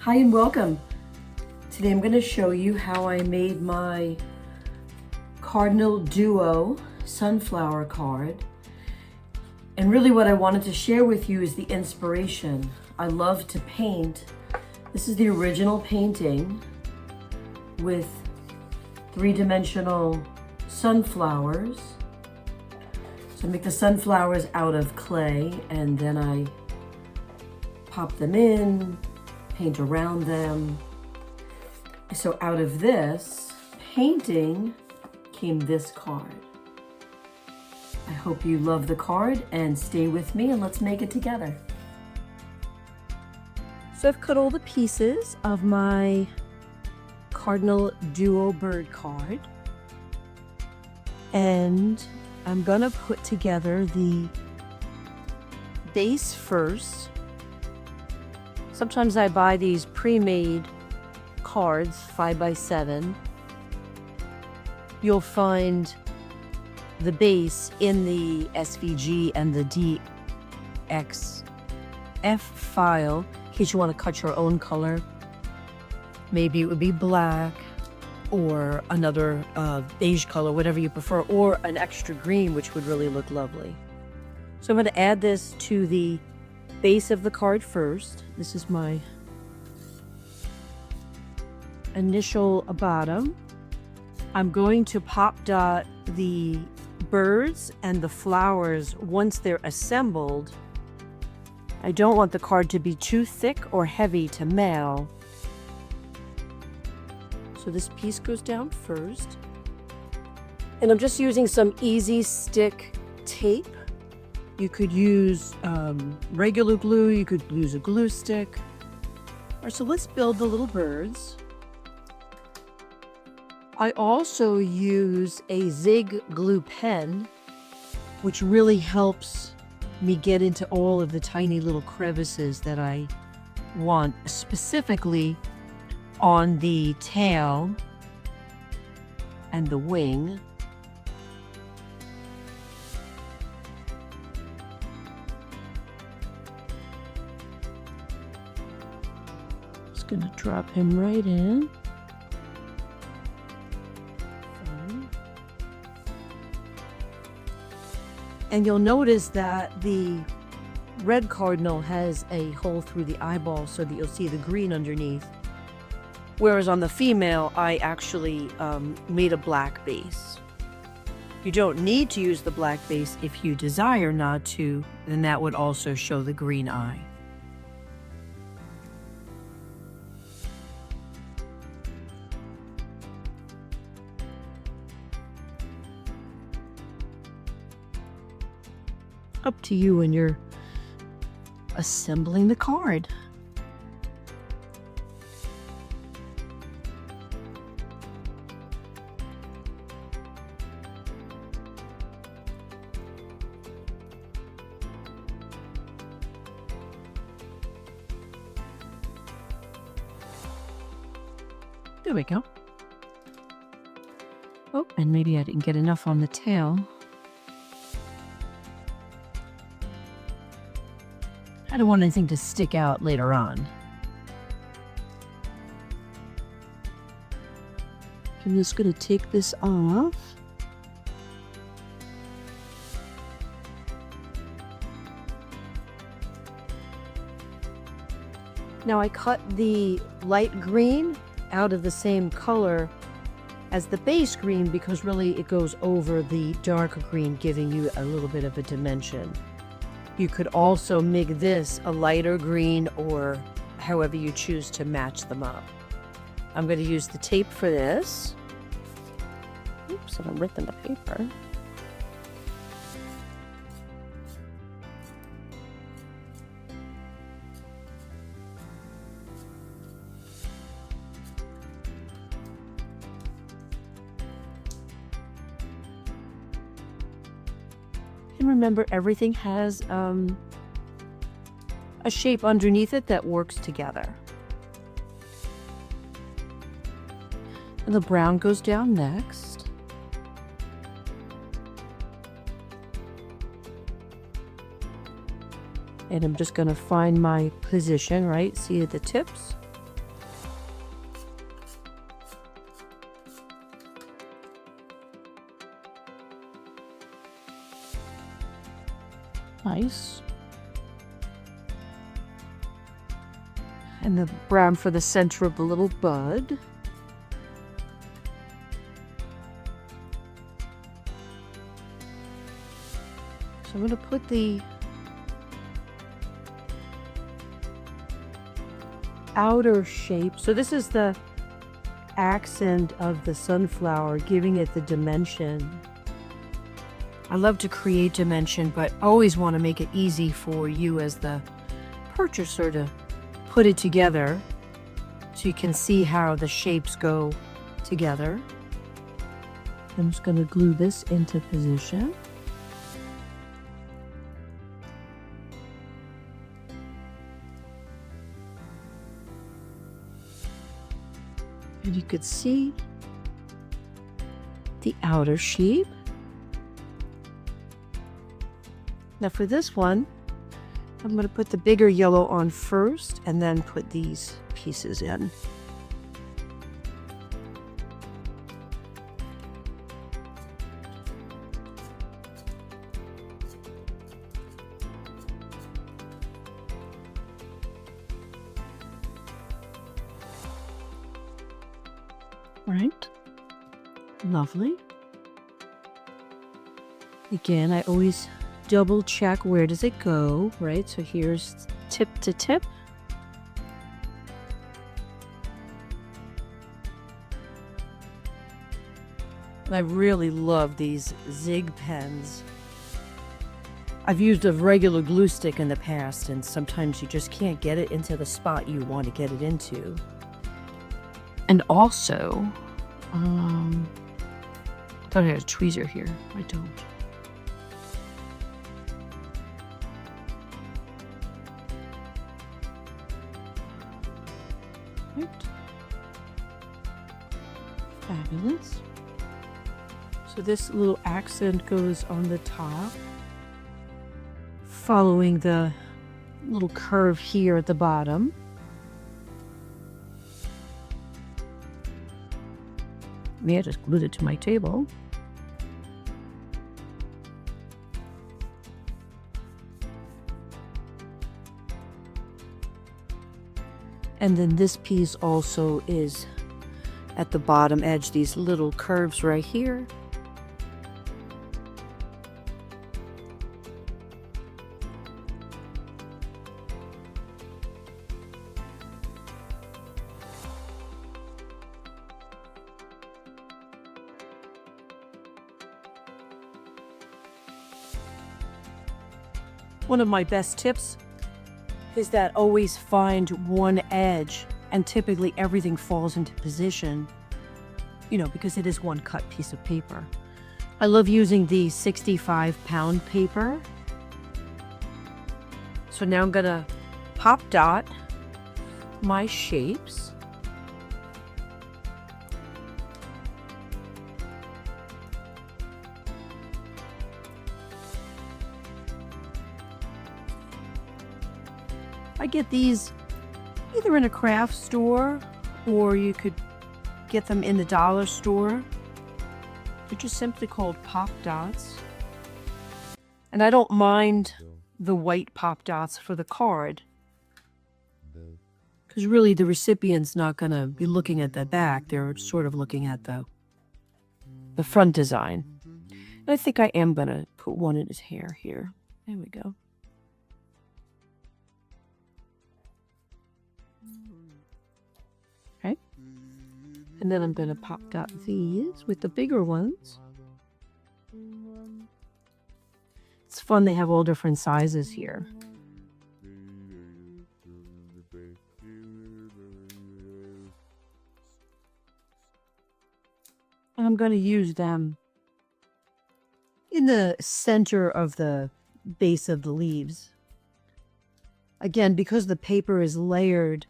Hi and welcome. Today I'm going to show you how I made my Cardinal Duo Sunflower card. And really what I wanted to share with you is the inspiration. I love to paint. This is the original painting with three-dimensional sunflowers. So I make the sunflowers out of clay and then I pop them in, paint around them. So out of this painting came this card. I hope you love the card and stay with me and let's make it together. So I've cut all the pieces of my Cardinal Duo bird card and I'm gonna put together the base first. Sometimes I buy these pre-made cards, 5x7. You'll find the base in the SVG and the DXF file in case you want to cut your own color. Maybe it would be black or another beige color, whatever you prefer, or an extra green, which would really look lovely. So I'm going to add this to the base of the card first. This is my initial bottom. I'm going to pop dot the birds and the flowers once they're assembled. I don't want the card to be too thick or heavy to mail. So this piece goes down first. And I'm just using some easy stick tape. You could use regular glue, you could use a glue stick. All right, so let's build the little birds. I also use a Zig glue pen, which really helps me get into all of the tiny little crevices that I want, specifically on the tail and the wing. Just gonna drop him right in. And you'll notice that the red cardinal has a hole through the eyeball so that you'll see the green underneath. Whereas on the female, I actually made a black base. You don't need to use the black base if you desire not to, then that would also show the green eye. Up to you when you're assembling the card. There we go. Oh, and maybe I didn't get enough on the tail. I don't want anything to stick out later on. I'm just going to take this off. Now I cut the light green out of the same color as the base green because really it goes over the dark green, giving you a little bit of a dimension. You could also make this a lighter green or however you choose to match them up. I'm going to use the tape for this. Oops, I'm ripping the paper. And remember, everything has a shape underneath it that works together. And the brown goes down next. And I'm just going to find my position, right? See at the tips? Nice. And the brown for the center of the little bud. So I'm going to put the outer shape. So this is the accent of the sunflower, giving it the dimension. I love to create dimension, but always want to make it easy for you as the purchaser to put it together so you can see how the shapes go together. I'm just going to glue this into position. And you could see the outer sheep. Now for this one, I'm going to put the bigger yellow on first and then put these pieces in. Right? Lovely. Again, I always double check where does it go, right? So here's tip to tip. And I really love these zig pens. I've used a regular glue stick in the past, and sometimes you just can't get it into the spot you want to get it into. And also, I thought I had a tweezer here. I don't. Right. Fabulous. So this little accent goes on the top, following the little curve here at the bottom. I just glued it to my table. And then this piece also is at the bottom edge, these little curves right here. One of my best tips is that always find one edge, and typically everything falls into position, you know, because it is one cut piece of paper. I love using the 65-pound paper. So now I'm gonna pop dot my shapes. I get these either in a craft store, or you could get them in the dollar store. They're just simply called pop dots. And I don't mind the white pop dots for the card, because really the recipient's not going to be looking at the back. They're sort of looking at the front design. And I think I am going to put one in his hair here. There we go. Okay. And then I'm going to pop dot these with the bigger ones. It's fun, they have all different sizes here. And I'm going to use them in the center of the base of the leaves. Again, because the paper is layered,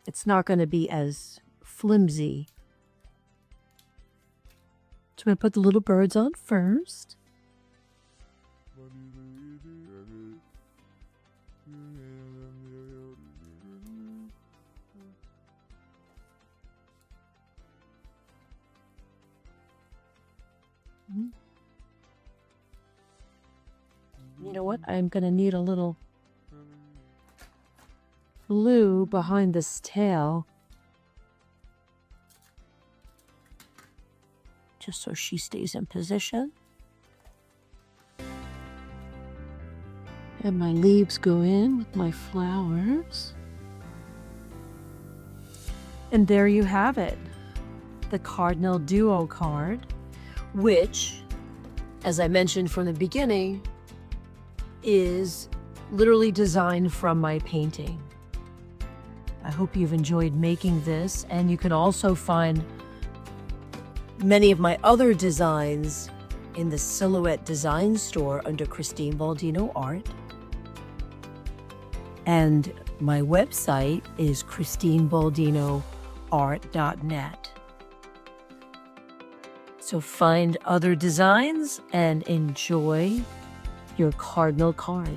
it's not going to be as flimsy. So I'm going to put the little birds on first. You know what? I'm going to need a little blue behind this tail, just so she stays in position. And my leaves go in with my flowers. And there you have it, the Cardinal Duo card, which, as I mentioned from the beginning, is literally designed from my painting. I hope you've enjoyed making this, and you can also find many of my other designs in the Silhouette Design Store under Christine Baldino Art. And my website is christinebaldinoart.net. So find other designs and enjoy your Cardinal card.